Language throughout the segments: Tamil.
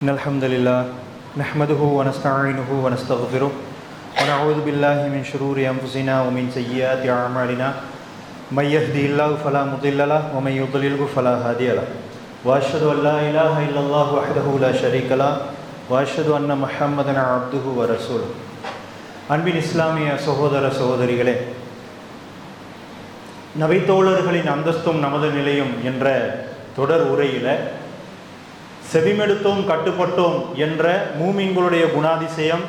إن الحمد لله نحمده ونستعينه ونستغفره ونعوذ بالله من شرور أنفسنا ومن سيئات أعمالنا من يهده الله فلا مضل له ومن يضلله فلا هادي له وأشهد أن لا إله إلا الله وحده لا شريك له وأشهد أن محمدا عبده ورسوله. அன்பின் இஸ்லாமிய சகோதர சகோதரிகளே, நபித்தோழர்களின் அந்தஸ்தும் நமது நிலையும் என்ற தொடர் உரையில் செவிமெடுத்தோம் கட்டுப்பட்டோம் என்ற மூமின்களுடைய குணாதிசயம்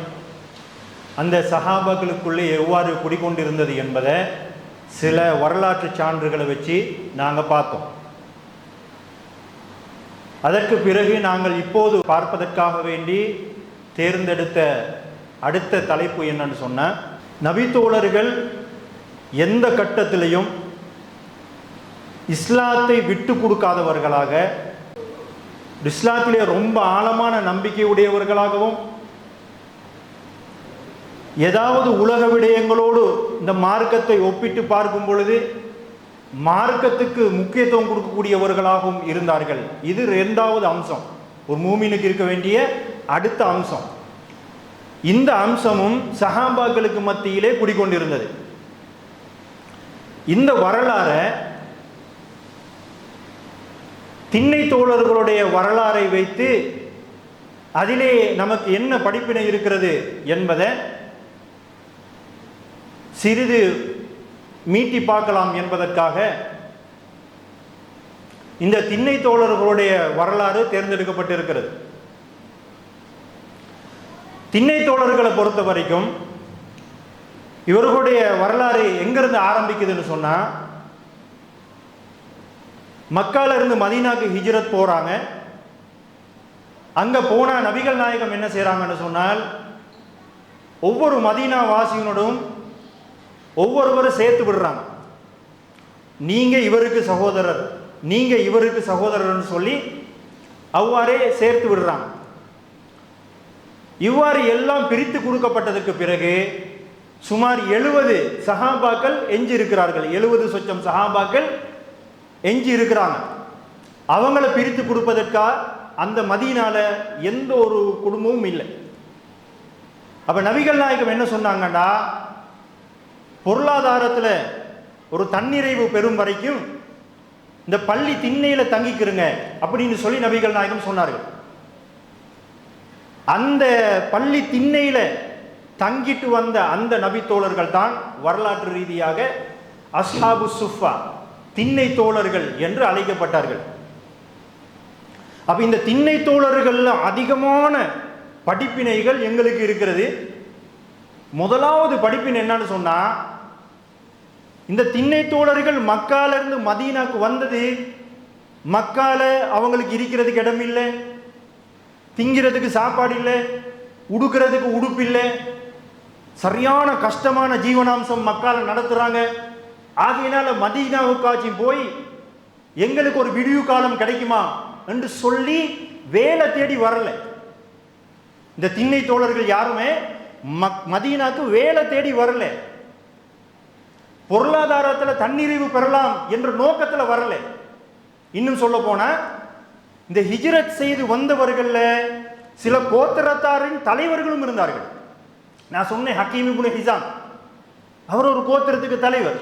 அந்த சஹாபாக்களுக்குள்ளே எவ்வாறு குடிக்கொண்டிருந்தது என்பதை சில வரலாற்று சான்றுகளை வச்சு நாங்கள் பார்த்தோம். அதற்கு பிறகு நாங்கள் இப்போது பார்ப்பதற்காக வேண்டி தேர்ந்தெடுத்த அடுத்த தலைப்பு என்னன்னு சொன்னால், நபித்தோழர்கள் எந்த கட்டத்திலையும் இஸ்லாத்தை விட்டு கொடுக்காதவர்களாக, இஸ்லாத்திலே ரொம்ப ஆழமான நம்பிக்கை உடையவர்களாகவும், ஏதாவது உலக விடயங்களோடு இந்த மார்க்கத்தை ஒப்பிட்டு பார்க்கும் பொழுது மார்க்கத்துக்கு முக்கியத்துவம் கொடுக்கக்கூடியவர்களாகவும் இருந்தார்கள். இது இரண்டாவது அம்சம், ஒரு மூமினுக்கு இருக்க வேண்டிய அடுத்த அம்சம். இந்த அம்சமும் சஹாபாக்களுக்கு மத்தியிலே குடிக்கொண்டிருந்தது. இந்த வரலாறை திண்ணை தோழர்களுடைய வரலாறை வைத்து அதிலே நமக்கு என்ன படிப்பினை இருக்கிறது என்பதை சிறிது மீட்டி பார்க்கலாம் என்பதற்காக இந்த திண்ணை தோழர்களுடைய வரலாறு தேர்ந்தெடுக்கப்பட்டிருக்கிறது. திண்ணை தோழர்களை பொறுத்த வரைக்கும் இவர்களுடைய வரலாறு எங்கிருந்து ஆரம்பிக்குதுன்னு சொன்னா, மக்கால இருந்து மதீனாக்கு ஹிஜ்ரத் போறாங்க. அங்க போனா நபிகள் நாயகம் என்ன செய்யறாங்கன்னு சொன்னால், ஒவ்வொரு மதீனா வாசியினோடும் ஒவ்வொருவரும் சேர்த்து விடுறாங்க. நீங்க இவருக்கு சகோதரர், நீங்க இவருக்கு சகோதரர்னு சொல்லி அவ்வாறே சேர்த்து விடுறாங்க. இவ்வாறு எல்லாம் பிரித்து கொடுக்கப்பட்டதுக்கு பிறகு சுமார் 70 சஹாபாக்கள் எஞ்சி இருக்கிறார்கள். 70 சொச்சம் சஹாபாக்கள் எஞ்சி இருக்கிறாங்க. அவங்கள பிரித்து கொடுப்பதற்காக அந்த மதீனால எந்த ஒரு குடும்பமும் இல்லை. அப்ப நபிகள் நாயகம் என்ன சொன்னாங்கன்னா, பொருளாதாரத்தில் ஒரு தன்னிறைவு பெறும் வரைக்கும் இந்த பள்ளி திண்ணையில தங்கிக்கிறங்க அப்படின்னு சொல்லி நபிகள் நாயகம் சொன்னார்கள். அந்த பள்ளி திண்ணையில தங்கிட்டு வந்த அந்த நபி தோழர்கள் தான் வரலாற்று ரீதியாக அஸ்ஹாபு சுஃபா, திண்ணை தோழர்கள் என்று அழைக்கப்பட்டார்கள். அப்ப இந்த திண்ணை தோழர்கள் அதிகமான படிப்பினைகள் எங்களுக்கு இருக்கிறது. முதலாவது படிப்பினை என்னன்னு சொன்னா, இந்த திண்ணை தோழர்கள் மக்கால இருந்து மதீனாக்கு வந்தது, மக்கால அவங்களுக்கு இருக்கிறதுக்கு இடம் இல்லை, திங்கிறதுக்கு சாப்பாடு இல்லை, உடுக்கிறதுக்கு உடுப்பு இல்லை, சரியான கஷ்டமான ஜீவனாம்சம் மக்கால நடத்துறாங்க. ஆகையினால மதீனாவுக்காச்சு போய் எங்களுக்கு ஒரு விடிவு காலம் கிடைக்குமா என்று சொல்லி வேலை தேடி வரல. இந்த திண்ணை தோழர்கள் யாருமே மதீனாக்கு வேலை தேடி வரல, பொருளாதாரத்தில் தன்னிறைவு பெறலாம் என்ற நோக்கத்தில் வரல. இன்னும் சொல்ல போனா, இந்த ஹிஜ்ரத் செய்து வந்தவர்கள்ல சில கோத்திரத்தாரின் தலைவர்களும் இருந்தார்கள். நான் சொன்னேன், ஹக்கீம் இப்னு ஹிசாம், அவர் ஒரு கோத்திரத்துக்கு தலைவர்.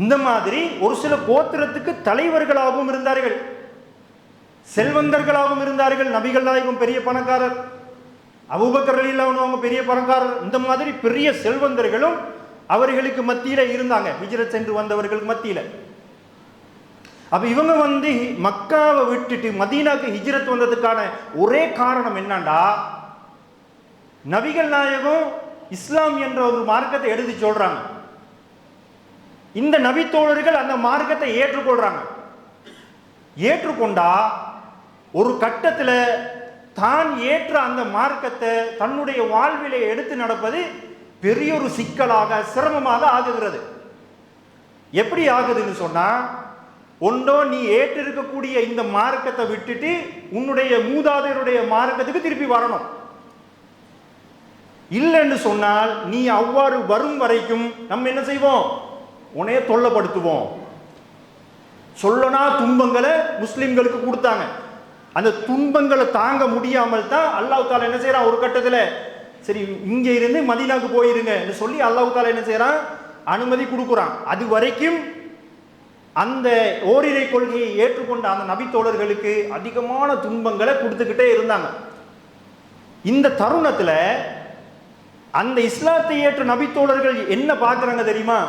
இந்த மாதிரி ஒரு சில கோத்திரத்துக்கு தலைவர்களாகவும் இருந்தார்கள், செல்வந்தர்களாகவும் இருந்தார்கள். நபிகள் நாயகம் பெரிய பணக்காரர், அபூபக்கர் ரலியல்லாஹு அன்ஹு அவங்க பெரிய பணக்காரர். இந்த மாதிரி பெரிய செல்வந்தர்களும் அவர்களுக்கு மத்தியில இருந்தாங்க, ஹிஜ்ரத் சென்று வந்தவர்களுக்கு மத்தியில. அப்ப இவங்க மக்காவை விட்டுட்டு மதீனாக்கு ஹிஜ்ரத் வந்ததுக்கான ஒரே காரணம் என்னண்டா, நபிகள் நாயகம் இஸ்லாம் என்ற ஒரு மார்க்கத்தை எடுத்து சொல்றாங்க. இந்த நபி தோழர்கள் அந்த மார்க்கத்தை ஏற்றுக்கொள்றாங்க. ஏற்றுக்கொண்டா ஒரு கட்டத்தில் தான் ஏற்ற அந்த மார்க்கத்தை தன்னுடைய வாழ்விலே எடுத்து நடப்பது பெரிய ஒரு சிக்கலாக, சிரமமாக ஆகுகிறது. எப்படி ஆகுதுன்னு சொன்னா, ஒன்றோ நீ ஏற்றிருக்கக்கூடிய இந்த மார்க்கத்தை விட்டுட்டு உன்னுடைய மூதாதையருடைய மார்க்கத்துக்கு திருப்பி வரணும். இல்லைன்னு சொன்னால் நீ அவ்வாறு வரும் வரைக்கும் நம்ம என்ன செய்வோம், உன்னைய தொல்லப்படுத்துவோம். சொல்லனா துன்பங்களை முஸ்லிம்களுக்கு கொடுத்தாங்க. அந்த துன்பங்களை தாங்க முடியாமல் தான் அல்லாஹ் தாலா என்ன செய்யறான், ஒரு கட்டத்தில் சரி இங்க இருந்து மதீனாக்கு போயிருங்க சொல்லி அல்லாஹ் தாலா என்ன செய்யறான், அனுமதி கொடுக்குறான். அது வரைக்கும் அந்த ஓரிரை கொள்கையை ஏற்றுக்கொண்ட அந்த நபி தோழர்களுக்கு அதிகமான துன்பங்களை கொடுத்துக்கிட்டே இருந்தாங்க. இந்த தருணத்தில் அந்த இஸ்லாத்தை ஏற்ற நபி தோழர்கள் என்ன பார்க்குறாங்க தெரியுமா,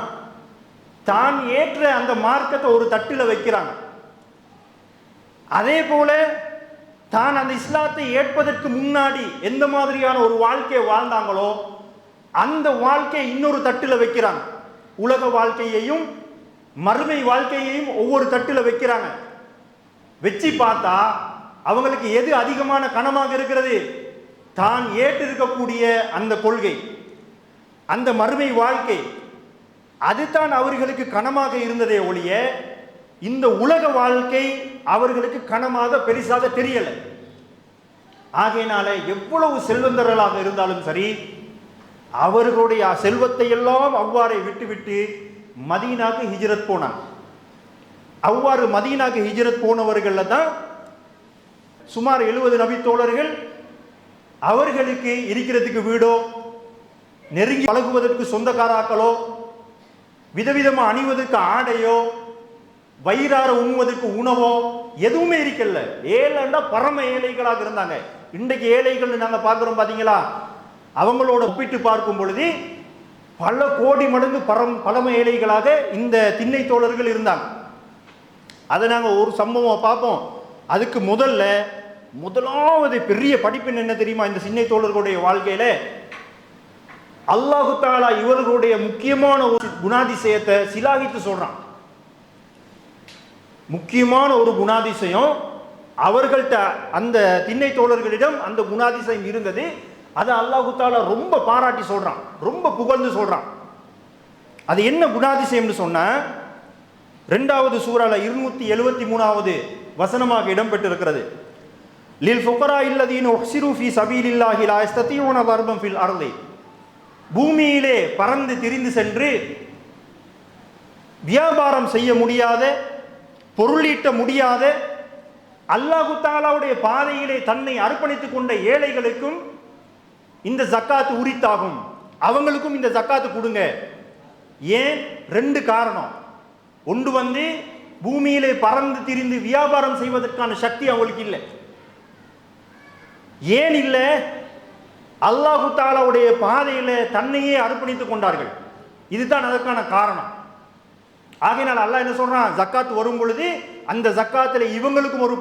தான் ஏற்ற அந்த மார்க்கத்தை ஒரு தட்டில் வைக்கிறாங்க. அதே போல தான் அந்த இஸ்லாத்தை ஏற்பதற்கு முன்னாடி எந்த மாதிரியான ஒரு வாழ்க்கையை வாழ்ந்தாங்களோ அந்த வாழ்க்கையை இன்னொரு தட்டில் வைக்கிறாங்க. உலக வாழ்க்கையையும் மறுமை வாழ்க்கையையும் ஒவ்வொரு தட்டில் வைக்கிறாங்க. வச்சு பார்த்தா அவங்களுக்கு எது அதிகமான கனமாக இருக்கிறது, தான் ஏற்றிருக்கக்கூடிய அந்த கொள்கை, அந்த மறுமை வாழ்க்கை, அதுதான் அவர்களுக்கு கனமாக இருந்ததே ஒழிய இந்த உலக வாழ்க்கை அவர்களுக்கு கனமாக பெரிசாக தெரியல. ஆகையினால எவ்வளவு செல்வந்தர்களாக இருந்தாலும் சரி, அவர்களுடைய செல்வத்தை எல்லாம் அவ்வாறே விட்டுவிட்டு மதீனாக்கு ஹிஜ்ரத் போனாங்க. அவ்வாறு மதீனாக்கு ஹிஜ்ரத் போனவர்கள் தான் சுமார் 70 நபி தோழர்கள். அவர்களுக்கு இருக்கிறதுக்கு வீடோ, நெருங்கி பழகுவதற்கு சொந்தக்காராக்களோ, விதவிதமா அணிவதற்கு ஆடையோ, வயிறார உண்ணுவதற்கு உணவோ எதுவுமே இருக்கல. ஏழைன்னா பரம ஏழைகளாக இருந்தாங்க. இன்றைக்கு ஏழைகள் நாங்க பார்க்கிறோம் பாத்தீங்களா, அவங்களோட ஒப்பிட்டு பார்க்கும் பொழுது பல கோடி மடங்கு பரம ஏழைகளாக இந்த திண்ணை தோழர்கள் இருந்தாங்க. அதை நாங்கள் ஒரு சம்பவம் பார்ப்போம். அதுக்கு முதலாவது பெரிய படிப்பின் என்ன தெரியுமா, இந்த சின்னை தோழர்களுடைய வாழ்க்கையில அல்லாஹு தஆலா இவர்களுடைய முக்கியமான ஒரு குணாதிசயத்தை சிலாகித்து சொல்றான். முக்கியமான ஒரு குணாதிசயம் அவர்கள்ட்ட, அந்த திண்ணை தோழர்களிடம் அந்த குணாதிசயம் இருந்தது. அதை அல்லாஹு தஆலா ரொம்ப பாராட்டி சொல்றான், ரொம்ப புகழ்ந்து சொல்றான். அது என்ன குணாதிசயம்னு சொன்னா, 2வது சூறால 273வது வசனமாக இடம்பெற்றிருக்கிறது. லில் ஃபுகரா இல்லதீன உஹ்சிரு ஃபீ சபீலில்லாஹி லா யஸ்ததீஉன தர்பன் ஃபில் அர்தி. பூமியிலே பறந்து திரிந்து சென்று வியாபாரம் செய்ய முடியாத, பொருளீட்ட முடியாத, அல்லாஹு தஆலாவுடைய பாதையிலே தன்னை அர்ப்பணித்துக் கொண்ட ஏழைகளுக்கும் இந்த ஜக்காத்து உரித்தாகும். அவங்களுக்கும் இந்த ஜக்காத்து கொடுங்க. ஏன்? 2 காரணம். ஒன்று பூமியிலே பறந்து திரிந்து வியாபாரம் செய்வதற்கான சக்தி அவங்களுக்கு இல்லை. ஏன் இல்லை? அல்லாஹு தஆலாவுடைய பாதையில தன்னையே அர்ப்பணித்துக் கொண்டார்கள். இதுதான் அதற்கான காரணம். ஆகையினால் அல்லாஹ் என்ன சொல்றான், ஜக்காத் வரும் பொழுது அந்த ஜக்காத்துல இவங்களுக்கும் ஒரு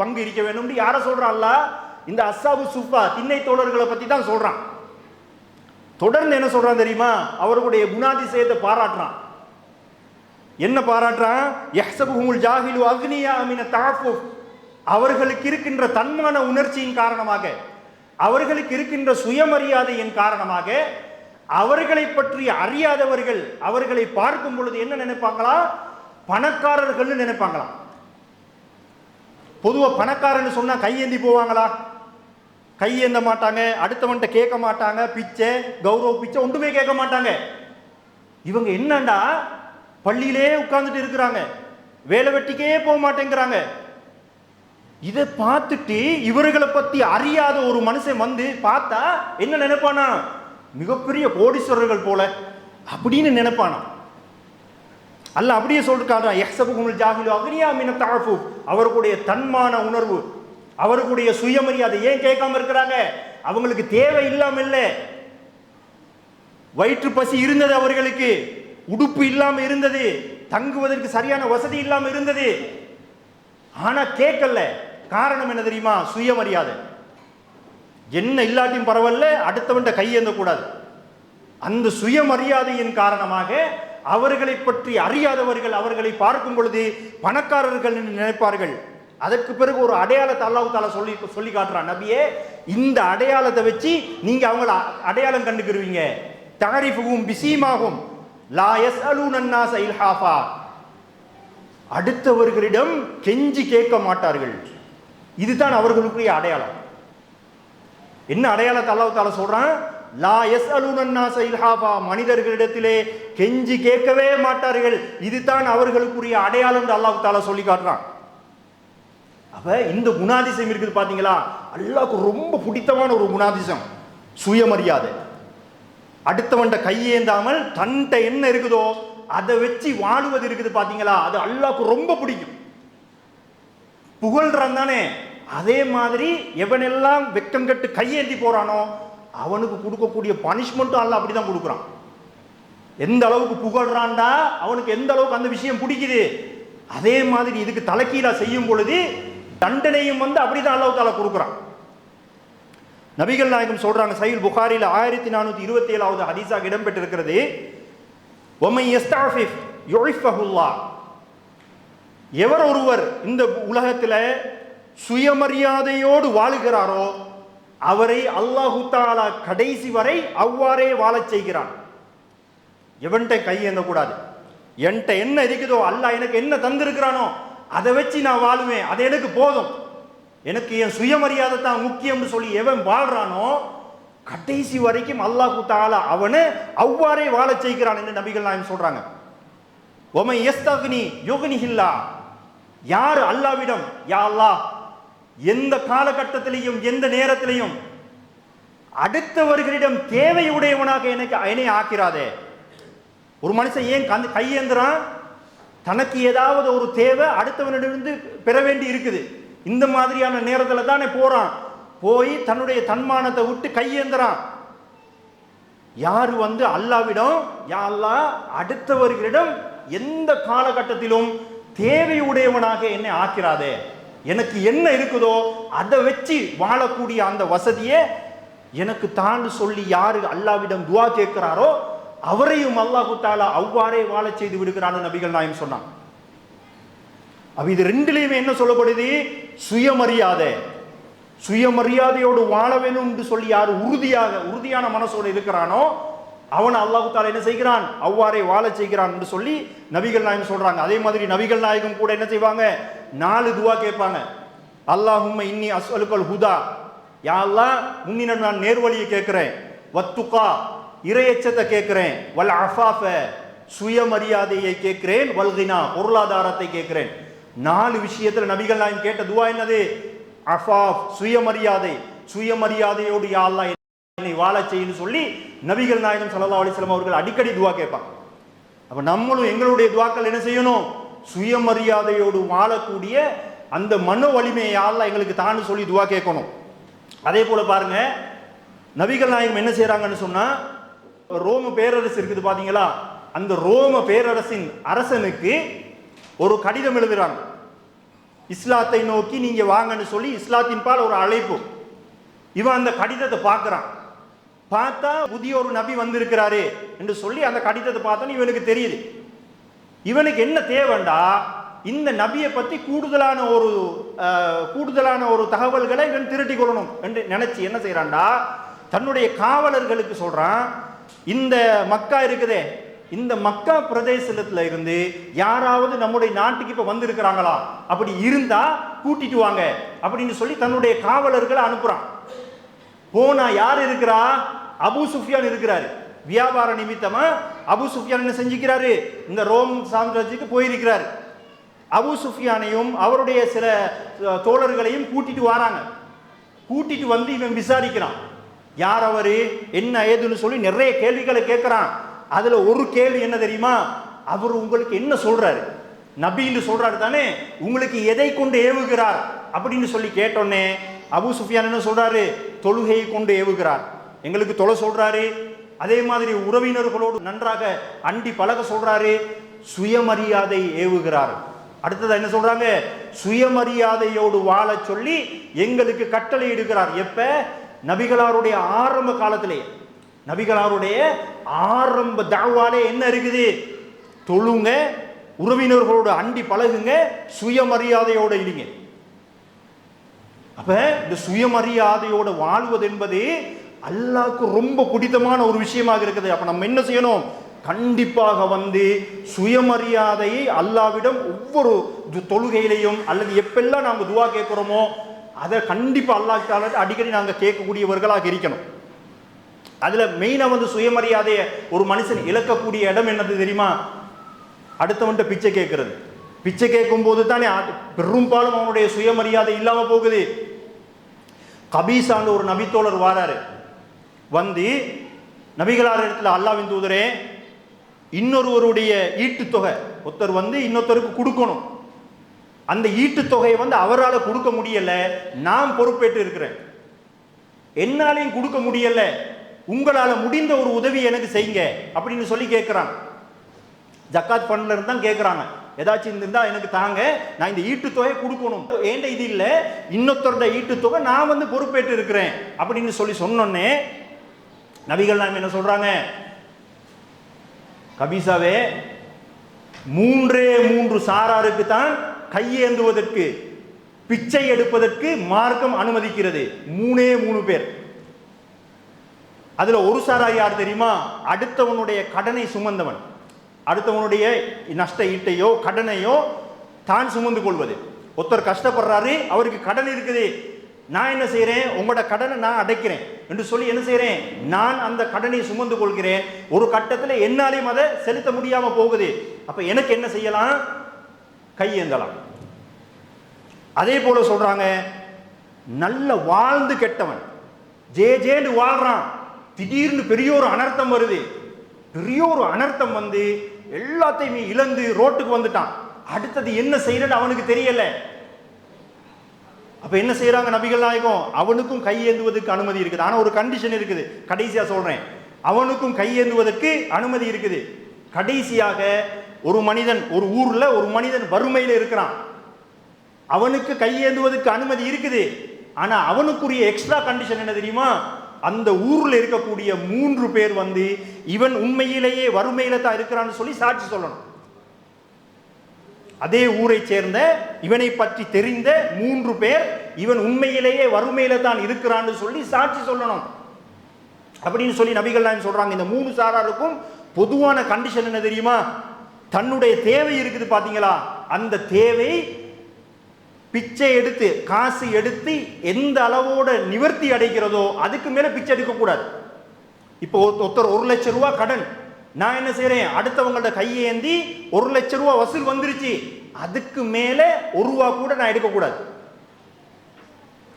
பங்கு இருக்க வேண்டும். யார சொல்றான் அல்லாஹ்? இந்த அஸ்ஸாபு சுஃபா திண்ணை தோழர்களை பத்தி தான் சொல்றான். தொடர்ந்து என்ன சொல்றான் தெரியுமா, அவர்களுடைய குணாதிசயத்தை பாராட்டுறான். என்ன பாராட்டுறான்? யஹ்சபுஹுமுல் ஜாஹிலு அக்னியா மின தஅஃபுஃப். அவர்களுக்கு இருக்கின்ற தன்மான உணர்ச்சியின் காரணமாக, அவர்களுக்கு இருக்கின்ற சுயமரியாதையின் காரணமாக, அவர்களை பற்றி அறியாதவர்கள் அவர்களை பார்க்கும் பொழுது என்ன நினைப்பாங்களா, பணக்காரர்கள் நினைப்பாங்களாம். பொதுவாக பணக்காரன்னு சொன்னா கையேந்தி போவாங்களா? கையேந்த மாட்டாங்க, அடுத்தவன்ட்ட கேட்க மாட்டாங்க, பிச்சை கௌரவ பிச்சை ஒன்றுமே கேட்க மாட்டாங்க. இவங்க என்னண்டா பள்ளியிலே உட்கார்ந்துட்டு இருக்கிறாங்க, வேலை வெட்டிக்கே போக மாட்டேங்கிறாங்க. இதை பார்த்துட்டு இவர்களை பத்தி அறியாத ஒரு மனுஷன் வந்து பார்த்தா என்ன நினைப்பானா, மிகப்பெரிய கோடீஸ்வரர்கள் போல அப்படின்னு நினைப்பானா. அல்ல அப்படியே சொல்லிருக்காங்க, யஹ்சபுஹுமுல் ஜாஹிலு அக்னியா மின தஅஃபுஃப். அவர்களுடைய தன்மான உணர்வு, அவர்களுடைய சுயமரியாதை. ஏன் கேட்காம இருக்கிறாங்க? அவங்களுக்கு தேவை இல்லாம இல்லை, வயிற்று பசி இருந்தது, அவர்களுக்கு உடுப்பு இல்லாம இருந்தது, தங்குவதற்கு சரியான வசதி இல்லாம இருந்தது. ஆனா கேட்கல. காரணம் என்ன தெரியுமா? சுயமரியாதை. என்ன இல்லாட்டியும் பரவாயில்ல, அடுத்தவன்ட கையேந்த கூடாது. அந்த சுயமரியாதையின் காரணமாக அவர்களை பற்றி அறியாதவர்கள் அவர்களை பார்க்கும் பொழுது பணக்காரர்கள் என்று நினைப்பார்கள். அதற்கு பிறகு ஒரு அடையாளத்தை அல்லாஹ் தஆலா சொல்லி காட்டுறான், நபியே இந்த அடையாளத்தை வச்சு நீங்க அவங்கள அடையாளம் கண்டுக்கிருவீங்க. தஅரிஃபுஹும் பிஸீமாஹும் லா யஸ்அலூன அன்-நாஸ இல்ஹாஃபா. அடுத்தவர்களிடம் கெஞ்சி கேட்க மாட்டார்கள். இதுதான் அவர்களுக்குரிய அடையாளம். என்ன அடையாளத்தை அல்லாஹ் தஆலா சொல்றான்? லா யஸ்அலூன அன்-நாஸ இல்ஹாஃபா. மனிதர்களிடத்திலே கெஞ்சி கேட்கவே மாட்டார்கள். இதுதான் அவர்களுக்குரிய அடையாளம் என்று அல்லாஹ் தஆலா சொல்லி காட்டுறான். அப்ப இந்த குணாதிசயம் இருக்குது பாத்தீங்களா, அல்லாஹ்வுக்கு ரொம்ப பிடித்தமான ஒரு குணாதிசயம் சுயமரியாதை. அடுத்தவன்ட கையேந்தாமல் தன்ட்ட என்ன இருக்குதோ அதை வச்சு வாழுவது இருக்குது பாத்தீங்களா, அது அல்லாஹ்வுக்கு ரொம்ப பிடிக்கும். புகழ்றான் தானே, அதே மாதிரி எவனெல்லாம் வெக்கம் கட்டு கையேந்தி போறானோ அவனுக்கு கொடுக்கக்கூடிய பனிஷ்மெண்ட்டும் அல்லாஹ் அப்படிதான் கொடுக்குறான். எந்த அளவுக்கு புகழ்றான்டா அவனுக்கு எந்த அளவுக்கு அந்த விஷயம் பிடிக்குது, அதே மாதிரி இதுக்கு தலைக்கீழா செய்யும் பொழுது தண்டனையும் அப்படிதான் அல்லாஹ் தஆலா கொடுக்குறான். நபிகள் நாயகம் சொல்றாங்க, சஹீஹ் புகாரில 1427வது ஹதீஸாக இடம்பெற்றிருக்கிறது, வமை யஸ்தஃபிஃப் யுஇஃபஹுல்லாஹ், எவர் ஒருவர் இந்த உலகத்தில் சுயமரியாதையோடு வாழுகிறாரோ அவரை அல்லாஹு தஆலா கடைசி வரை அவ்வாறே வாழச் செய்கிறான். எவன்கிட்ட கையேந்த கூடாது. என்கிட்ட என்ன இருக்குதோ, அல்லாஹ் எனக்கு என்ன தந்திருக்கிறானோ அதை வச்சு நான் வாழுவேன், அது எனக்கு போதும், எனக்கு என் சுயமரியாதை தான் முக்கியம்னு சொல்லி எவன் வாழ்றானோ கடைசி வரைக்கும் அல்லாஹு தஆலா அவனை அவ்வாறே வாழச் செய்கிறான் என்று நபிகள் நாயகம் சொல்றாங்க. ஒமை யஸ்தக்னி யுக்னிஹில்லாஹ், யார் அல்லாஹ்விடம் யா அல்லாஹ் எந்த காலகட்டத்திலையும் எந்த நேரத்திலையும் அடுத்தவர்களிடம் தேவையுடையவனாக என்னை ஆக்கிறாதே. ஒரு மனுஷன் ஏன் கையேந்திரான், தனக்கு ஏதாவது ஒரு தேவை அடுத்தவனிடமிருந்து பெற வேண்டி இருக்குது, இந்த மாதிரியான நேரத்தில் தானே போறான், போய் தன்னுடைய தன்மானத்தை விட்டு கையேந்திரான். யாரு அல்லாஹ்விடம் யா அல்லாஹ் அடுத்தவர்களிடம் எந்த காலகட்டத்திலும் தேவையுடையவனாக என்னை ஆக்கிறாதே, எனக்கு என்ன இருக்குதோ அதை வச்சு வாழக்கூடிய அந்த வசதியை எனக்கு தான் சொல்லி யாரு அல்லாஹ்விடம் துஆ கேட்கிறாரோ அவரையும் அல்லாஹு தஆலா அவ்வாறே வாழச் செய்து விடுகிறான்னு நபிகள் நாயகம் சொன்னாங்க. அப்ப இது ரெண்டுலையுமே என்ன சொல்லப்படுது, சுயமரியாதை. சுயமரியாதையோடு வாழ வேணும் என்று சொல்லி யார் உறுதியான மனசோடு இருக்கிறானோ அவன் அல்லாஹு தஆலா என்ன செய்கிறான், அவ்வாறே வாழச் செய்கிறான் என்று சொல்லி நபிகள் நாயகம் சொல்றாங்க. அதே மாதிரி நபிகள் நாயகம் கூட என்ன செய்வாங்க, 4 துஆ கேட்பாங்க. அல்லாஹும்ம இன்னி அஸ்அலுக்கல் ஹுதா, யா அல்லாஹ் உன்னிடம் நான் நேர்வழியை கேட்கிறேன், வத்துகா இறையச்சத்தை கேட்கிறேன், வல் அஃபாஃப சுயமரியாதையை கேட்கிறேன், வல் கினா பொருளாதாரத்தை கேட்கிறேன். 4 விஷயத்துல நபிகள் நாயகம் கேட்ட துஆ என்னது, அஃபாஃப் சுயமரியாதை, சுயமரியாதையோடு யா அல்லாஹ் என்னை வாழச் செய்யுன்னு சொல்லி நபிகள் நாயகம் ஸல்லல்லாஹு அலைஹி வஸல்லம் அவர்கள் அடிக்கடி துஆ கேட்பாங்க. அப்ப நம்மளும் எங்களுடைய துஆக்கள் என்ன செய்யணும், சுயமரியாதையோடு வாழக்கூடிய அந்த மன வலிமையை அல்லாஹ் எங்களுக்கு தான் சொல்லி துஆ கேட்கணும். அதே போல பாருங்க, நபிகள் நாயகம் என்ன செய்யறாங்கன்னு சொன்னா, ரோம பேரரசு இருக்குது பாத்தீங்களா, அந்த ரோம பேரரசின் அரசனுக்கு ஒரு கடிதம் எழுதுறாங்க, இஸ்லாத்தை நோக்கி நீங்க வாங்கன்னு சொல்லி இஸ்லாத்தின் பால் ஒரு அழைப்பு. இவன் அந்த கடிதத்தை பார்க்கிறான், பார்த்தா புதிய ஒரு நபி வந்திருக்கிறாரு என்று சொல்லி அந்த கடிதத்தை பார்த்தோன்னு இவனுக்கு தெரியுது, இவனுக்கு என்ன தேவைண்டா இந்த நபியை பத்தி கூடுதலான ஒரு தகவல்களை இவன் திரட்டி கொள்ளணும் என்று நினைச்சு என்ன செய்யறான்டா, தன்னுடைய காவலர்களுக்கு சொல்றான், இந்த மக்கா இருக்குதே, இந்த மக்கா பிரதேசத்துல இருந்து யாராவது நம்முடைய நாட்டுக்கு இப்ப வந்திருக்கிறாங்களா, அப்படி இருந்தா கூட்டிட்டு வாங்க அப்படின்னு சொல்லி தன்னுடைய காவலர்களை அனுப்புறான். போனா யார் இருக்கிறா, அபூ சுஃபியான் இருக்கிறாரு. வியாபார நிமித்தமா அபூ சுஃபியான் என்ன செஞ்சுக்கிறாரு, இந்த ரோம் சாம்ராஜ்யத்துக்கு போயிருக்கிறாரு. அபூ சுஃபியானையும் அவருடைய சில தோழர்களையும் கூட்டிட்டு வராங்க. கூட்டிட்டு வந்து இவன் விசாரிக்கிறான், யார் அவரு என்ன ஏதுன்னு சொல்லி நிறைய கேள்விகளை கேட்கிறான். அதுல ஒரு கேள்வி என்ன தெரியுமா, அவர் உங்களுக்கு என்ன சொல்றாரு, நபின்னு சொல்றாரு தானே, உங்களுக்கு எதை கொண்டு ஏவுகிறார் அப்படின்னு சொல்லி கேட்டோன்னே அபூ சுஃபியான் என்ன சொல்றாரு, தொழுகையை கொண்டு ஏவுகிறார், எங்களுக்கு தொலை சொல்றாரு. அதே மாதிரி உறவினர்களோடு நன்றாக அண்டி பழக சொல்றாரு, சுயமரியாதை ஏவுகிறார். அடுத்தது என்ன சொல்றாங்க, சுயமரியாதையோடு வாழ சொல்லி எங்களுக்கு கட்டளை இடுகிறார். எப்ப, நபிகளாருடைய ஆரம்ப காலத்திலே, நபிகளாருடைய ஆரம்ப தாவாலே என்ன இருக்குது, தொழுங்க, உறவினர்களோடு அண்டி பழகுங்க, சுயமரியாதையோடு இருங்க. அப்ப இந்த சுயமரியாதையோடு வாழ்வது என்பது அல்லாஹ்வுக்கு ரொம்ப பிடித்தமான ஒரு விஷயமாக இருக்குது. அப்ப நம்ம என்ன செய்யணும், கண்டிப்பாக சுயமரியாதையை அல்லாஹ்விடம் ஒவ்வொரு தொழுகையிலையும் அல்லது எப்பெல்லாம் நாங்கள் துஆ கேட்கிறோமோ அதை கண்டிப்பா அல்லாஹ் தஆலா அடிக்கடி நாங்கள் கேட்கக்கூடியவர்களாக இருக்கணும். அதுல மெயினா சுயமரியாதையை ஒரு மனுஷன் இழக்கக்கூடிய இடம் என்னது தெரியுமா, அடுத்தவன்ட்ட பிச்சை கேட்கறது. பிச்சை கேட்கும் போது தானே பெரும்பாலும் அவனுடைய சுயமரியாதை இல்லாம போகுது. கபீசான்னு ஒரு நபித்தோழர் வாராரு, வந்து நபிகளார் இடத்துல அல்லாஹ்வின் தூதரே, இன்னொருவருடைய ஈட்டு தொகை ஒருத்தர் வந்து இன்னொருத்தருக்கு கொடுக்கணும், அந்த ஈட்டு தொகையை வந்து அவரால் கொடுக்க முடியல, நான் பொறுப்பேற்று இருக்கிறேன், என்னாலையும் கொடுக்க முடியல, உங்களால் முடிந்த ஒரு உதவி எனக்கு செய்யுங்க அப்படின்னு சொல்லி கேட்குறாங்க. ஜக்காத் ஃபண்ட்ல இருந்து தான் கேட்குறாங்க, ஏதாச்சும் இருந்தா எனக்கு தாங்க, நான் இந்த ஈட்டு தொகை கொடுக்கணும், ஏண்ட இது இல்லை, இன்னொருத்தரோட ஈட்டு தொகை நான் வந்து பொறுப்பேற்று இருக்கிறேன் அப்படின்னு சொல்லி சொன்னோன்னே நபிகள் நாயகம் என்ன சொல்றாங்க, கபீசாவே, 3 சாராருக்கு தான் கையேந்துவதற்கு பிச்சை எடுப்பதற்கு மார்க்கம் அனுமதிக்கிறது. 3 பேர். அதுல ஒரு சாரார் யார் தெரியுமா? அடுத்தவனுடைய கடனை சுமந்தவன், அடுத்தவனுடைய நஷ்ட ஈட்டையோ கடனையோ தான் சுமந்து கொள்வது. ஒருத்தர் கஷ்டப்படுறாரு, அவருக்கு கடன் இருக்குது, நான் என்ன செய்யறேன், உங்களோட கடனை நான் அடைக்கிறேன் என்று சொல்லி என்ன செய்யறேன், நான் அந்த கடனை சுமந்து கொள்கிறேன். ஒரு கட்டத்தில் என்னாலையும் அதை செலுத்த முடியாம போகுது, அப்ப எனக்கு என்ன செய்யலாம், கையேந்தலாம். அதே போல சொல்றாங்க, நல்ல வாழ்ந்து கெட்டவன், ஜேன்னு வாழ்றான், திடீர்னு பெரிய ஒரு அனர்த்தம் வருது, பெரிய ஒரு அனர்த்தம் வந்து எல்லாத்தையுமே இழந்து ரோட்டுக்கு வந்துட்டான், அடுத்தது என்ன செய்யறது அவனுக்கு தெரியல. அப்ப என்ன செய்யறாங்க நபிகள் நாயகம், அவனுக்கும் கையேந்துவதற்கு அனுமதி இருக்குது, ஆனா ஒரு கண்டிஷன் இருக்குது, கடைசியா சொல்றேன், அவனுக்கும் கையேந்துவதற்கு அனுமதி இருக்குது. கடைசியாக ஒரு மனிதன், ஒரு ஊர்ல ஒரு மனிதன் வறுமையில இருக்கிறான், அவனுக்கு கையேந்துவதற்கு அனுமதி இருக்குது, ஆனா அவனுக்குரிய எக்ஸ்ட்ரா கண்டிஷன் என்ன தெரியுமா, அந்த ஊர்ல இருக்கக்கூடிய 3 பேர் வந்து இவன் உண்மையிலேயே வறுமையில தான் இருக்கிறான்னு சொல்லி சாட்சி சொல்லணும். அதே ஊரை சேர்ந்த இவனை பற்றி தெரிந்த 3 பேர் இவன் உண்மையிலேயே வறுமையில தான் இருக்கிறான்னு சொல்லி சாட்சி சொல்லணும் அப்படின்னு சொல்லி நபிகள் நாயகம் சொல்றாங்க. இந்த 3 சாராருக்கும் பொதுவான கண்டிஷன் என்ன தெரியுமா, தன்னுடைய தேவை இருக்குது பாத்தீங்களா, அந்த தேவை பிச்சை எடுத்து காசு எடுத்து எந்த அளவோட நிவர்த்தி அடைகிறதோ அதுக்கு மேல பிச்சை எடுக்க கூடாது. இப்போ ஒருத்தர் 1 லட்சம் ரூபாய் கடன், நான் என்ன செய்யறேன், அடுத்தவங்களோட கையேந்தி 1 லட்சம் ரூபாய் வசூல் வந்துருச்சு, அதுக்கு மேல 1 ரூபா கூட நான் எடுக்கக்கூடாது.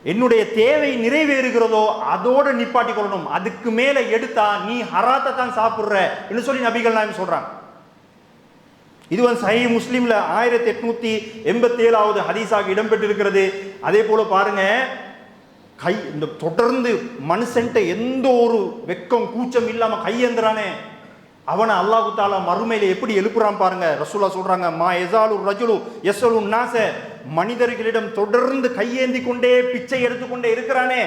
என்னுடைய தேவை நிறைவேறுகிறதோ அதோட நிப்பாட்டி கொள்ளணும், அதுக்கு மேல எடுத்தா நீ ஹராத்தை தான் சாப்பிடுற என்று சொல்லி நபிகள் நாயகம் சொல்றாங்க. இது வந்து சஹீஹ் முஸ்லிம்ல 1887வது ஹதீஸாக இடம்பெற்றிருக்கிறது. அதே போல பாருங்க, இந்த தொடர்ந்து மனுஷன்ட்ட எந்த ஒரு வெக்கம் கூச்சம் இல்லாம கையேந்துறானே, அவனை அல்லாஹு தாலா மறுமையில எப்படி எழுப்புறான் பாருங்க. ரசூலா சொல்றாங்க, மா எசாலு ரஜுலு யஸ்அலு நாஸ, மனிதர்களிடம் தொடர்ந்து கையேந்தி கொண்டே பிச்சை எடுத்துக்கொண்டே இருக்கிறானே,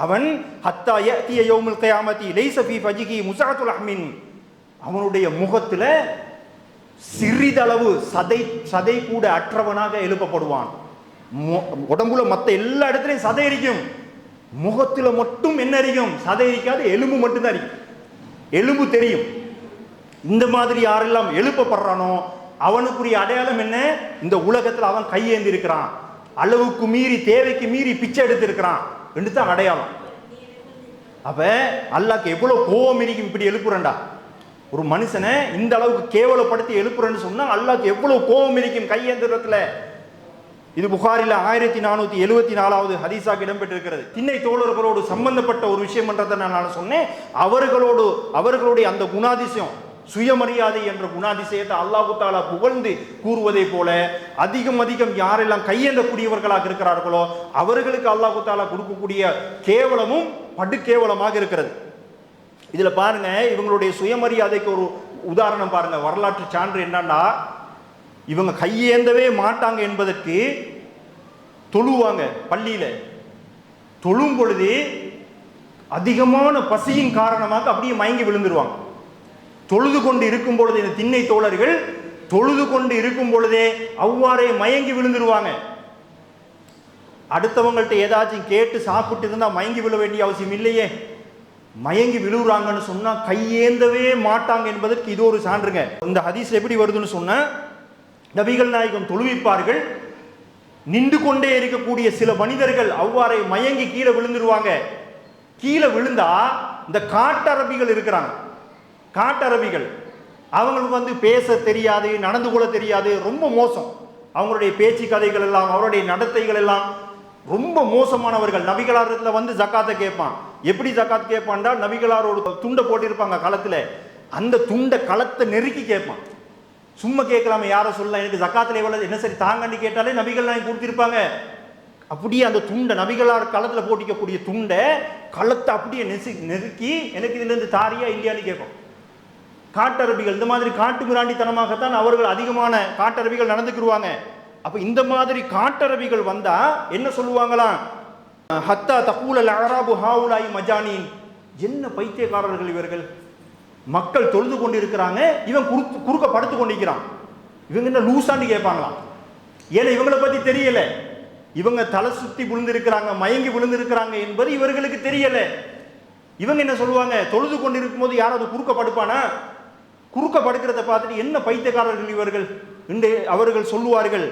அவன் ஹத்தா யஅதிய யௌமுல் கியாமத்தி லைஸ ஃபீ ஃபஜிஹி முஸஅத்துல் அஹ்மின், அவனுடைய முகத்துல சிறிதளவு சதை கூட அற்றவனாக எழுப்பப்படுவான். உடம்புல மற்ற எல்லா இடத்துலையும் சதை இருக்கும், முகத்துல மட்டும் என்ன இருக்கும், சதை இருக்காது, எலும்பு மட்டும்தான் இருக்கும், எலும்பு தெரியும். இந்த மாதிரி யாரெல்லாம் எழுப்பப்படுறானோ அவனுக்குரிய அடையாளம் என்ன, இந்த உலகத்தில் அவன் கையேந்தி இருக்கிறான், அளவுக்கு மீறி தேவைக்கு மீறி பிச்சை எடுத்திருக்கிறான் என்று தான் அடையாளம். அப்ப அல்லாஹ்க்கு எவ்வளவு கோபம் இருக்கும், இப்படி எழுப்புறண்டா ஒரு மனுஷனை இந்த அளவுக்கு கேவலப்படுத்தி எழுப்புறேன்னு சொன்னா அல்லாஹ்க்கு எவ்வளவு கோபம் இருக்கும் கையேந்திரத்துல. இது புகாரில 1474வது ஹதீஸாக இடம்பெற்றிருக்கிறது. திண்ணை தோழர்களோடு சம்பந்தப்பட்ட ஒரு விஷயம் என்றதை நான் சொன்னேன். அவர்களுடைய அந்த குணாதிசயம், சுயமரியாதை என்ற குணாதிசயத்தை அல்லாஹு தாலா புகழ்ந்து கூறுவதை போல அதிகம் யாரெல்லாம் கையேந்தக்கூடியவர்களாக இருக்கிறார்களோ அவர்களுக்கு அல்லாஹு தாலா கொடுக்கக்கூடிய கேவலமும் படுகேவலமாக இருக்கிறது. இதுல பாருங்க, இவங்களுடைய சுயமரியாதைக்கு ஒரு உதாரணம் பாருங்க, வரலாற்று சான்று என்னன்னா, இவங்க கையேந்தவே மாட்டாங்க என்பதற்கு தொழுவாங்க, பள்ளியில தொழும் பொழுது அதிகமான பசியின் காரணமாக அப்படியே மயங்கி விழுந்துருவாங்க. தொழுது கொண்டு இருக்கும் பொழுது இந்த திண்ணை தோழர்கள் தொழுது கொண்டு இருக்கும் பொழுதே அவ்வாறே மயங்கி விழுந்துருவாங்க. அடுத்தவங்கள்ட்ட ஏதாச்சும் கேட்டு சாப்பிட்டு இருந்தா மயங்கி விழ வேண்டிய அவசியம் இல்லையே, மயங்கி விழுறாங்கன்னு சொன்னா கையேந்தவே மாட்டாங்க என்பதற்கு இது ஒரு சான்றுங்க. இந்த ஹதீஸ் எப்படி வருதுன்னு சொன்னா, நபிகள் நாயகம் தொழுவிப்பார்கள், நின்று கொண்டே இருக்கக்கூடிய சில மனிதர்கள் அவ்வாறே மயங்கி கீழே விழுந்துருவாங்க. கீழே விழுந்தா இந்த காட்டரபிகள் இருக்கிறாங்க, காட்டரபிகள் அவங்களுக்கு வந்து பேச தெரியாது, நடந்து கொள்ள தெரியாது, ரொம்ப மோசம். அவங்களுடைய பேச்சு கதைகள் எல்லாம், அவருடைய நடத்தைகள் எல்லாம் ரொம்ப மோசமானவர்கள். நபிகளாரத்தில் வந்து ஜக்காத்தை கேட்பான். எப்படி ஜக்காத் கேட்பான்டா, நபிகளார் ஒரு துண்டை போட்டிருப்பாங்க களத்துல, அந்த துண்டை களத்தை நெருக்கி கேட்பான். சும்மா கேட்கலாம, யாரை சொல்லலாம், எனக்கு ஜக்காத்துல எவ்வளவு என்ன சரி தாங்கன்னு கேட்டாலே நபிகள் நான் கொடுத்திருப்பாங்க. அப்படியே அந்த துண்டை, நபிகளார் களத்துல போட்டிக்கக்கூடிய துண்டை களத்தை அப்படியே நெருக்கி எனக்கு இதுல இருந்து தாரியா இல்லையான்னு கேட்போம். காட்டரபிகள் இந்த மாதிரி காட்டு மிராண்டித்தனமாகத்தான் அவர்கள் அதிகமான காட்டரபிகள் நடந்துக்கிடுவாங்க. அப்ப இந்த மாதிரி காட்டரபிகள் வந்தா என்ன சொல்லுவாங்களாம், ஹத்தா தகூலல் அராபு ஹாவுலாய் மஜானின், என்ன பைத்தியக்காரர்கள் இவர்கள், மக்கள் தொழுது கொண்டிருக்கிறாங்க, இவன் குறுக்க படுத்து கொண்டிருக்கிறான், இவங்க என்ன லூசான்னு கேட்பாங்களாம். ஏன்னா இவங்களை பத்தி தெரியல, இவங்க தலை சுத்தி விழுந்திருக்கிறாங்க, மயங்கி விழுந்திருக்கிறாங்க என்பது இவர்களுக்கு தெரியல. இவங்க என்ன சொல்லுவாங்க, தொழுது கொண்டிருக்கும் போது யாராவது குறுக்க படுப்பானா, குறுக்க படுக்கிறத பார்த்துட்டு என்ன பைத்தியக்காரர்கள் இவர்கள் என்று அவர்கள் சொல்லுவார்கள்.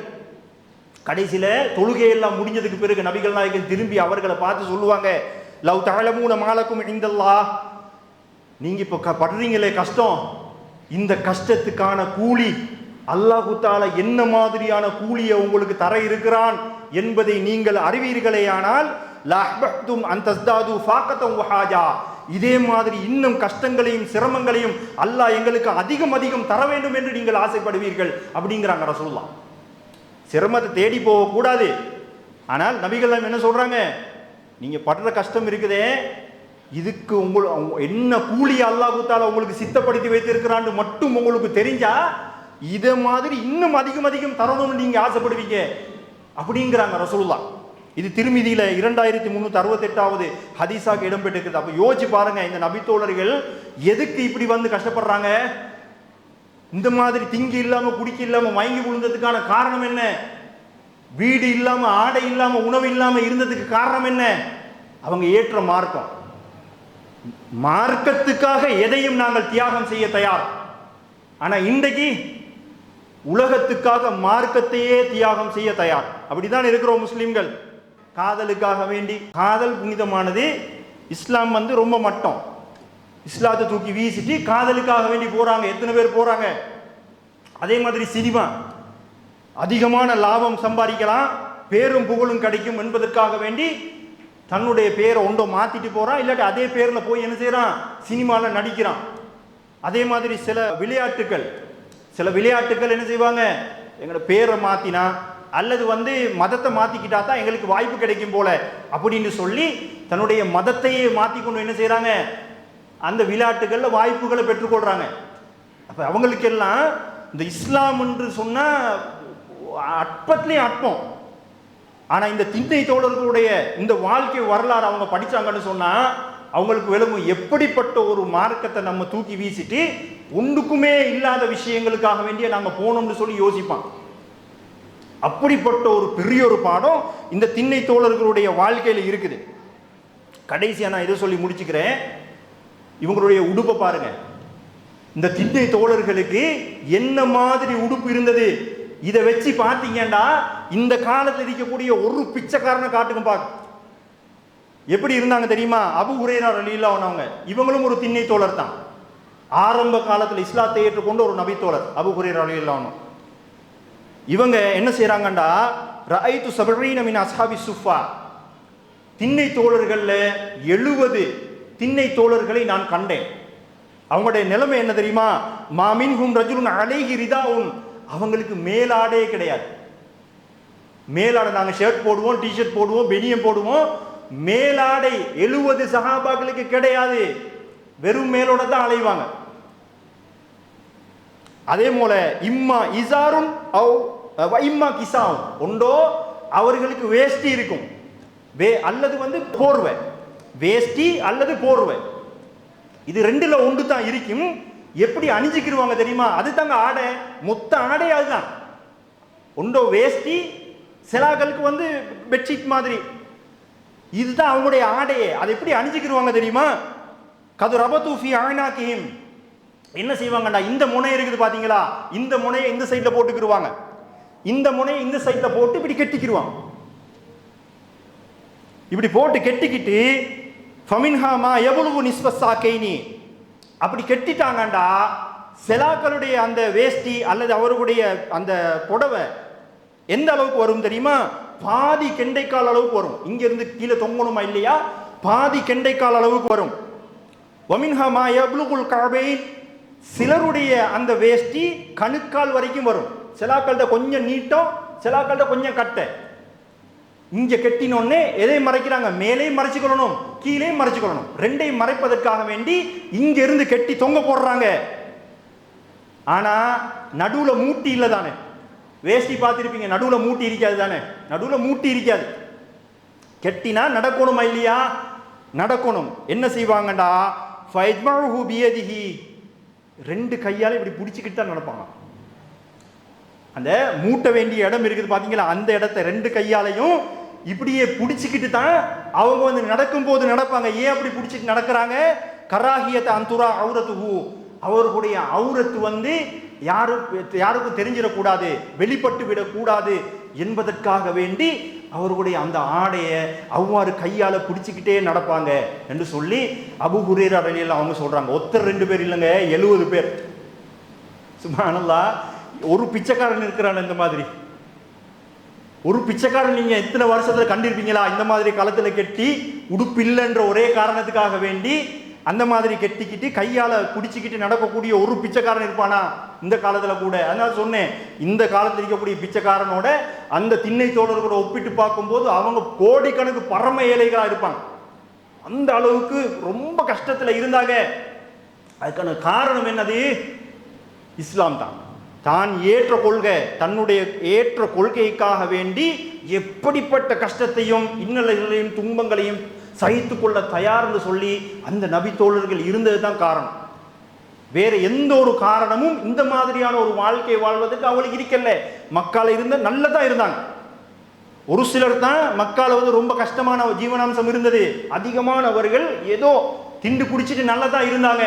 கடைசியில தொழுகையெல்லாம் முடிஞ்சதுக்கு பிறகு நபிகள் நாயகன் திரும்பி அவர்களை பார்த்து சொல்லுவாங்க, லவ் தஅலமூன மாலக்கும் இன்தல்லாஹ், நீங்க இப்ப படுறீங்களே கஷ்டம், இந்த கஷ்டத்துக்கான கூலி அல்லாஹு தஆலா என்ன மாதிரியான கூலியை உங்களுக்கு தர இருக்கிறான் என்பதை நீங்கள் அறிவீர்களேயானால் லஹ்பத்தும் அன் தஸ்தாது ஃபாகத்தம் வஹாஜா, இதே மாதிரி இன்னும் கஷ்டங்களையும் சிரமங்களையும் அல்லாஹ் எங்களுக்கு அதிகம் அதிகம் தர வேண்டும் என்று நீங்கள் ஆசைப்படுவீர்கள் அப்படிங்கிறாங்க ரசூலுல்லாஹ். சிரமத்தை தேடி போக கூடாது. ஆனால் நபிகள் என்ன சொல்றாங்க, நீங்க படுற கஷ்டம் இருக்குதே, இதுக்கு என்ன கூலி அல்லாஹ் தஆலா உங்களுக்கு சித்தப்படுத்தி வைத்திருக்கிறான்னு மட்டும் உங்களுக்கு தெரிஞ்சா இதை மாதிரி இன்னும் அதிகம் அதிகம் தரணும்னு நீங்க ஆசைப்படுவீங்க அப்படிங்கிறாங்க ரசூலுல்லாஹ். இது திருமிதியில 2368வது ஹதீஸாக இடம்பெற்றிருக்கிறது. அப்ப யோசிச்சு பாருங்க, இந்த நபித்தோழர்கள் எதுக்கு இப்படி வந்து கஷ்டப்படுறாங்க, இந்த மாதிரி திங்கி இல்லாம குடிக்க இல்லாம மயங்கி விழுந்ததுக்கான காரணம் என்ன, வீடு இல்லாம ஆடை இல்லாம உணவு இல்லாம இருந்ததுக்கு காரணம் என்ன, அவங்க ஏற்ற மார்க்கம். மார்க்கத்துக்காக எதையும் நாங்கள் தியாகம் செய்ய தயார். ஆனா இன்றைக்கு உலகத்துக்காக மார்க்கத்தையே தியாகம் செய்ய தயார். அப்படிதான் இருக்கிறோம் முஸ்லிம்கள். காதலுக்காக வேண்டி, காதல் புனிதமானது, இஸ்லாம் வந்து ரொம்ப மட்டம், இஸ்லாத்தை தூக்கி வீசிட்டு காதலுக்காக வேண்டி போறாங்க. எத்தனை பேர் போறாங்க? அதே மாதிரி சினிமா, அதிகமான லாபம் சம்பாதிக்கலாம், பேரும் புகழும் கிடைக்கும் என்பதற்காக வேண்டி தன்னுடைய பேரை ஒன்றோ மாத்திட்டு போறான், இல்லாட்டி அதே பேர்ல போய் என்ன செய்யறான், சினிமால நடிக்கிறான். அதே மாதிரி சில விளையாட்டுகள் என்ன செய்வாங்க, எங்களோட பேரை மாத்தினா அல்லது வந்து மதத்தை மாத்திக்கிட்டா தான் எங்களுக்கு வாய்ப்பு கிடைக்கும் போல அப்படின்னு சொல்லி தன்னுடைய மதத்தையே மாத்திக்கொண்டு என்ன செய்யறாங்க, அந்த விளையாட்டுகள்ல வாய்ப்புகளை பெற்றுக்கொள்றாங்க. அப்ப அவங்களுக்கெல்லாம் இந்த இஸ்லாம் என்று சொன்னா அற்பத்திலையும் அற்பம். ஆனா இந்த திண்ணை தோழர்களுடைய இந்த வாழ்க்கை வரலாறு அவங்க படிச்சாங்கன்னு சொன்னா அவங்களுக்கு விளங்கும், எப்படிப்பட்ட ஒரு மார்க்கத்தை நம்ம தூக்கி வீசிட்டு ஒன்றுக்குமே இல்லாத விஷயங்களுக்காக வேண்டிய நாங்க போனோம்னு சொல்லி யோசிப்பான். அப்படிப்பட்ட ஒரு பெரிய ஒரு பாடம் இந்த திண்ணை தோழர்களுடைய வாழ்க்கையில இருக்குது. கடைசியா நான் இதை சொல்லி முடிச்சுக்கிறேன். இவங்களுடைய உடுப்பை பாருங்க, இந்த திண்ணை தோழர்களுக்கு என்ன மாதிரி உடுப்பு இருந்தது, இதை வச்சு பார்த்தீங்கன்னா இந்த காலத்தில் இருக்கக்கூடிய ஒரு பிச்சைக்காரனை காட்டுங்க பார்க்க எப்படி இருந்தாங்க தெரியுமா? அபூ ஹுரைரா ரலியல்லாஹு அன்ஹு அவங்க, இவங்களும் ஒரு திண்ணை தோழர் தான். ஆரம்ப காலத்தில் இஸ்லாத்தை ஏற்றுக்கொண்ட ஒரு நபி தோழர் அபூ ஹுரைரா ரலியல்லாஹு அன்ஹு. இவங்க என்ன செய்யறாங்கண்டா, ரஅய்து 70 மின் அஸ்ஹாபி சுஃபா, திண்ணை தோழர்கள்ல 70 திண்ணை தோழர்களை நான் கண்டேன். அவங்களுடைய நிலைமை என்ன தெரியுமா? மாமின்ஹும் ரஜுலுன் அலைஹி ரிதாஉன், அவங்களுக்கு மேலாடே கிடையாது. மேலாடை, நாங்க ஷர்ட் போடுவோம், டிஷர்ட் போடுவோம், பெனியம் போடுவோம், மேலாடை 70 சஹாபாக்களுக்கு கிடையாது. வெறும் மேலோட தான் அலைவாங்க. அதே போல இம்மா இசாருன் இம்மா கிசாவும், ஒன்றோ அவர்களுக்கு வேஷ்டி இருக்கும், அல்லது வந்து போர்வை, வேஷ்டி அல்லது போர்வை, இது ரெண்டுல ஒன்று தான் இருக்கும். எப்படி அணிஞ்சிக்கிடுவாங்க தெரியுமா? அது தாங்க ஆடை, மொத்த ஆடை அதுதான். ஒன்றோ வேஷ்டி, சிலாக்களுக்கு வந்து பெட்ஷீட் மாதிரி, இதுதான் அவங்களுடைய ஆடையே. அதை எப்படி அணிஞ்சிக்கிடுவாங்க தெரியுமா? கது ரபது ஃபி அனாகிஹிம், என்ன செய்வாங்கடா, இந்த முனை இருக்குது பாத்தீங்களா, இந்த முனையை இந்த சைட்ல போட்டுக்கிடுவாங்க, இந்த முனையை இந்த சைட்ல போட்டு இப்படி கெட்டிக்கிடுவாங்க. இப்படி போட்டு கெட்டிக்கிட்டு ஃபமின்ஹா மா யபுலுகு நிஸ்ஃப ஸாகைனி, அப்படி கெட்டிட்டாங்கண்டா சிலாக்களுடைய அந்த வேஷ்டி அல்லது அவர்களுடைய அந்த புடவை எந்த அளவுக்கு வரும் தெரியுமா? பாதி கெண்டைக்கால் அளவுக்கு வரும். இங்கிருந்து கீழே தொங்கணுமா இல்லையா, பாதி கெண்டைக்கால் அளவுக்கு வரும். வமின்ஹா மா யப்லுகுல் கஅபைன், சிலருடைய அந்த வேஷ்டி கணுக்கால் வரைக்கும் வரும். சிலாக்கள்கிட்ட கொஞ்சம் நீட்டம், சிலாக்கள்கிட்ட கொஞ்சம் கட்டை. இங்க கெட்டினோடனே எதை மறைக்கிறாங்க? மேலேயும் மறைச்சுக்கொள்ளணும், கீழேயும் மறைச்சுக்கொள்ளணும். ரெண்டையும் மறைப்பதற்காக வேண்டி இங்க இருந்து கெட்டி தொங்க போடுறாங்க. ஆனா நடுவுல மூட்டி இல்லை தானே. வேஷ்டி பார்த்திருப்பீங்க, நடுவுல மூட்டி இருக்காது தானே, நடுவுல மூட்டி இருக்காது. கெட்டினா நடக்கணுமா இல்லையா? நடக்கணும். என்ன செய்வாங்கடா, ஃபைஜ்மஹு பியதிஹி, ரெண்டு கையால இப்படி பிடிச்சிக்கிட்டு தான் நடப்பாங்க. அந்த மூட்ட வேண்டிய இடம் இருக்குது பாத்தீங்களா, அந்த இடத்தை ரெண்டு கையாலையும் இப்படியே பிடிச்சிக்கிட்டு தான் அவங்க வந்து நடக்கும் போது நடப்பாங்க. ஏன் அப்படி பிடிச்சிட்டு நடக்கிறாங்க? கராஹியத் அந்துரா ஔரத்துஹு, அவர்களுடைய ஔரத்து வந்து யாருக்கும் தெரிஞ்சிடக்கூடாது, வெளிப்பட்டு விடக்கூடாது என்பதற்காக வேண்டி அவர்களுடைய அந்த ஆடையை அவ்வாறு கையால பிடிச்சிக்கிட்டே நடப்பாங்க என்று சொல்லி அபூ ஹுரைரா ரலியல்லாஹு அவங்க சொல்றாங்க. ஒருத்தர் ரெண்டு பேர் இல்லைங்க, 70 பேர். சுப்ஹானல்லாஹ். ஒரு பிச்சைக்காரன் இருக்கிறான் இந்த மாதிரி. ஒரு பிச்சைக்காரன் நீங்க எத்தனை வருஷத்துல கண்டிருப்பீங்களா? இந்த மாதிரி களத்துல கெட்டி உடுப்பு இல்லைன்ற ஒரே காரணத்துக்காக வேண்டி அந்த மாதிரி கெட்டிக்கிட்டு கையால குடிச்சிக்கிட்டு நடக்கக்கூடிய ஒரு பிச்சைக்காரன் இருப்பானா இந்த காலத்துல கூட? அதனால சொன்னேன், இந்த காலத்தில் இருக்கக்கூடிய பிச்சைக்காரனோட அந்த திண்ணை தோழர்களோட ஒப்பிட்டு பார்க்கும்போது அவங்க கோடிக்கணக்கு பரம ஏழைகளா இருப்பாங்க. அந்த அளவுக்கு ரொம்ப கஷ்டத்துல இருந்தாங்க. அதுக்கான காரணம் என்னது? இஸ்லாம் தான். தான் ஏற்ற கொள்கை, தன்னுடைய ஏற்ற கொள்கைக்காக வேண்டி எப்படிப்பட்ட கஷ்டத்தையும் இன்னல்களையும் துன்பங்களையும் சகித்து கொள்ள தயார்னு சொல்லி அந்த நபி தோழர்கள் இருந்தது தான் காரணம். வேற எந்த ஒரு காரணமும் இந்த மாதிரியான ஒரு வாழ்க்கையை வாழ்வதற்கு அவங்களுக்கு இருக்கல. மக்கால இருந்த நல்லதா இருந்தாங்க. ஒரு சிலர் தான் மக்கால வந்து ரொம்ப கஷ்டமான ஜீவனாம்சம் இருந்தது. அதிகமானவர்கள் ஏதோ திண்டு குடிச்சிட்டு நல்லதா இருந்தாங்க.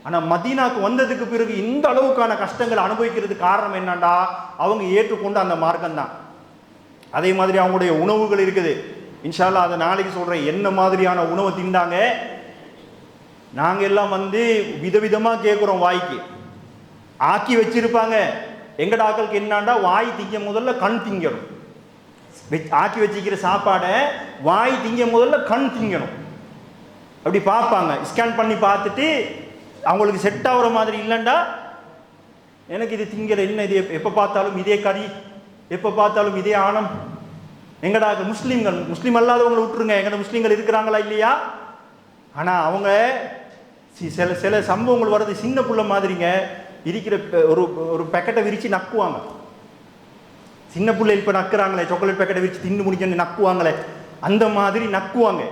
ஆனா மதீனாக்கு வந்ததுக்கு பிறகு இந்த அளவுக்கான கஷ்டங்களை அனுபவிக்கிறதுக்கு காரணம் என்னண்டா, அவங்க ஏற்றுக்கொண்ட அந்த மார்க்கம் தான். அதே மாதிரி அவங்களுடைய உணவுகள் இருக்குது. இன்ஷா அல்லாஹ் அதை நாளைக்கு சொல்றேன், என்ன மாதிரியான உணவை திண்டாங்க. நாங்க எல்லாம் வந்து விதவிதமா கேட்கிறோம். வாய்க்கு ஆக்கி வச்சிருப்பாங்க. எங்கட ஆக்களுக்கு என்னாண்டா, வாய் திங்க முதல்ல கண் திங்கணும். ஆக்கி வச்சிக்கிற சாப்பாடை வாய் திங்க முதல்ல கண் திங்கணும். அப்படி பார்ப்பாங்க, ஸ்கேன் பண்ணி பார்த்துட்டு அவங்களுக்கு செட் ஆகுற மாதிரி இல்லைண்டா, எனக்கு இது திங்கிற என்ன, இது எப்போ பார்த்தாலும் இதே கறி, எப்போ பார்த்தாலும் இதே ஆணம். எங்கடா முஸ்லீம்கள், முஸ்லீம் அல்லாதவங்களை விட்டுருங்க, எங்கட முஸ்லீம்கள் இருக்கிறாங்களா இல்லையா? ஆனால் அவங்க சில சில சம்பவங்கள் வர்றது சின்ன புள்ள மாதிரிங்க. இருக்கிற ஒரு பேக்கெட்டை விரித்து நக்குவாங்க. சின்ன பிள்ளை இப்போ நக்குறாங்களே, சாக்லேட் பேக்கெட்டை விரித்து தின்னு முடிக்கன்னு நக்குவாங்களே, அந்த மாதிரி நக்குவாங்க.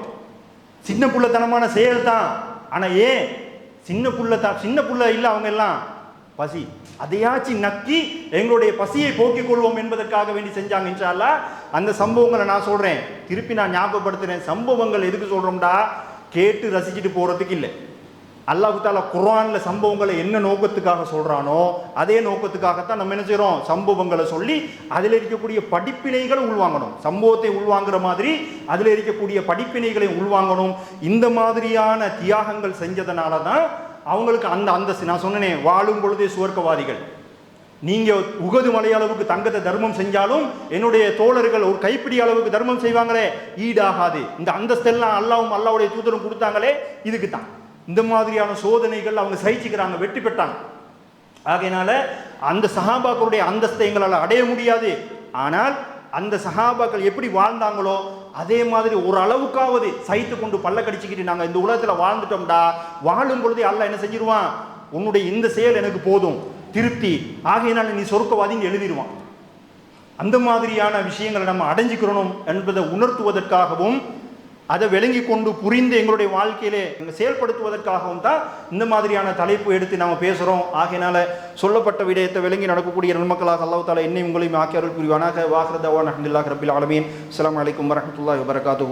சின்ன புள்ளத்தனமான செயல் தான். ஆனால் ஏன் சின்ன புள்ள இல்லை, அவங்க எல்லாம் பசி, அதையாச்சும் நக்கி எங்களுடைய பசியை போக்கிக் கொள்வோம் என்பதற்காக வேண்டி செஞ்சாங்க. இன்ஷா அல்லாஹ் அந்த சம்பவங்களை நான் சொல்றேன், திருப்பி நான் ஞாபகப்படுத்துறேன். சம்பவங்கள் எதுக்கு சொல்றோம்டா, கேட்டு ரசிச்சுட்டு போறதுக்கு இல்லை. அல்லாஹ் தஆலா குர்ஆன்ல சம்பவங்களை என்ன நோக்கத்துக்காக சொல்றானோ அதே நோக்கத்துக்காகத்தான் நம்ம என்ன செய்யறோம், சம்பவங்களை சொல்லி அதில் இருக்கக்கூடிய படிப்பினைகளை உள்வாங்கணும். சம்பவத்தை உள்வாங்குற மாதிரி அதில் இருக்கக்கூடிய படிப்பினைகளை உள்வாங்கணும். இந்த மாதிரியான தியாகங்கள் செஞ்சதுனால தான் அவங்களுக்கு அந்த அந்தஸ்து. நான் சொன்னேனே, வாழும் பொழுதே சுவர்க்கவாதிகள். நீங்க உகது மலை அளவுக்கு தங்கத்தை தர்மம் செஞ்சாலும் என்னுடைய தோழர்கள் ஒரு கைப்பிடி அளவுக்கு தர்மம் செய்வாங்களே, ஈடாகாது. இந்த அந்தஸ்தெல்லாம் அல்லாஹ்வும் அல்லாஹ்வுடைய தூதரும் கொடுத்தாங்களே, இதுக்கு தான். இந்த மாதிரியான சோதனைகள் அவங்க சகிச்சுக்கிறாங்க, வெற்றி பெற்றாங்க. ஆகையினால அந்த சஹாபாக்களுடைய அந்தஸ்தை எங்களால் அடைய முடியாது. ஆனால் அந்த சஹாபாக்கள் எப்படி வாழ்ந்தாங்களோ அதே மாதிரி ஒரு அளவுக்காவது சகித்து கொண்டு பல்ல கடிச்சுக்கிட்டு நாங்கள் இந்த உலகத்தில் வாழ்ந்துட்டோம்டா, வாழும் பொழுதே அல்லாஹ் என்ன செஞ்சிருவான், உன்னுடைய இந்த செயல் எனக்கு போதும், திருப்தி, ஆகையினால நீ சொர்க்கவாதின்னு எழுதிடுவான். அந்த மாதிரியான விஷயங்களை நம்ம அடைஞ்சிக்கிறணும் என்பதை உணர்த்துவதற்காகவும் அதை விளங்கி கொண்டு புரிந்து எங்களுடைய வாழ்க்கையிலே செயல்படுத்துவதற்காகவும் தான் இந்த மாதிரியான தலைப்பு எடுத்து நாம் பேசுகிறோம். ஆகையினால சொல்லப்பட்ட விடயத்தை விளங்கி நடக்கக்கூடிய நன்மக்களாக அல்லாஹ் தஆலா என்னை உங்களையும் ஆக்கி அருள் புரிவானாக. வாஹிரு தஅவானா அல்ஹம்துலில்லாஹி ரப்பில் ஆலமீன். அஸ்ஸலாமு அலைக்கும் வரஹ்மத்துல்லாஹி வபரகாத்துஹு.